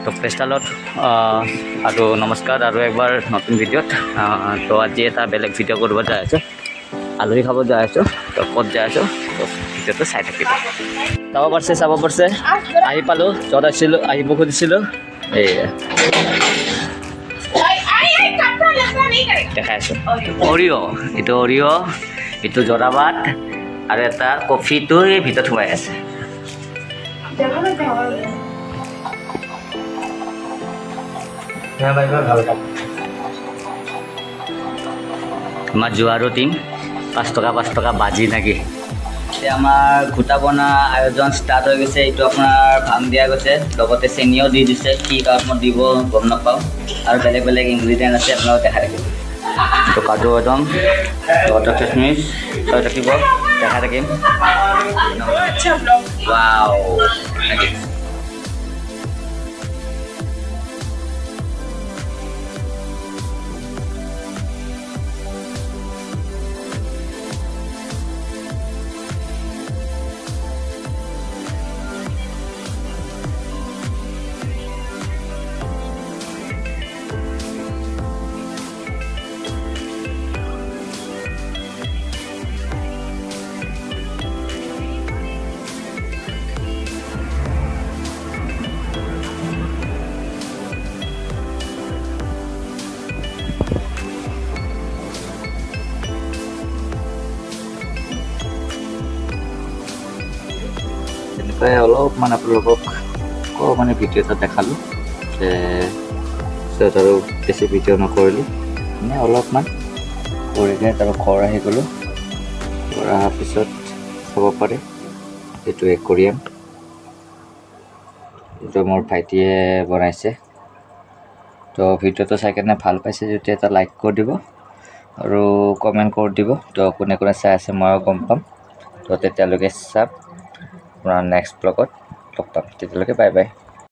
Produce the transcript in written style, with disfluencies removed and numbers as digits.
তো প্ৰেষ্টালত আৰু নমস্কাৰ আৰু একবাৰ নতুন ভিডিঅ'ত তো আজি এটা বেলেগ ভিডিঅ' কৰিব যাই আছোঁ আলহী খাব যাই আছোঁ তো ক'ত যাই আছোঁ তো ভিডিঅ'টো চাই থাকিব চাব পাৰিছে আহি পালোঁ য'ত আছিলোঁ আহিব খুজিছিলোঁ এই দেখাই আছোঁ অৰিঅ' এইটো অৰিঅ' এইটো জৰাবাট আৰু এটা কফিটো এই ভিতৰত সোমাই আছে আমাৰ জোৱাৰো টিম 5 টকা বাজি নাকি এতিয়া আমাৰ ঘোটা বনা আয়োজন ষ্টাৰ্ট হৈ গৈছে এইটো আপোনাৰ ভাং দিয়া গৈছে লগতে চেনিও দি দিছে কি কাৰণত দিব গম নাপাওঁ আৰু বেলেগ বেলেগ ইনগ্ৰিডিয়েণ্ট আছে আপোনালোকে দেখাই থাকিব তো কাজু বাদাম লগতে কিচমিচ চাই থাকিব দেখাই থাকিম ৱাও অলপমান আপোনালোকক মানে ভিডিঅ' এটা দেখালোঁ পিছত আৰু বেছি ভিডিঅ' নকৰিলোঁ মানে অলপমান কৰি কিনে তাৰ ঘৰ আহি গ'লোঁ ঘৰ অহাৰ পিছত চাব পাৰে এইটো একুৰিয়াম এইটো মোৰ ভাইটিয়ে বনাইছে তো ভিডিঅ'টো চাই কেনে ভাল পাইছে যদি এটা লাইক কৰি দিব আৰু কমেণ্ট কৰি দিব তো কোনে কোনে চাই আছে ময়ো গম পাম তো তেতিয়ালৈকে চাওক আপোনাৰ নেক্সট ব্লগত লগ পাম তেতিয়ালৈকে বাই বাই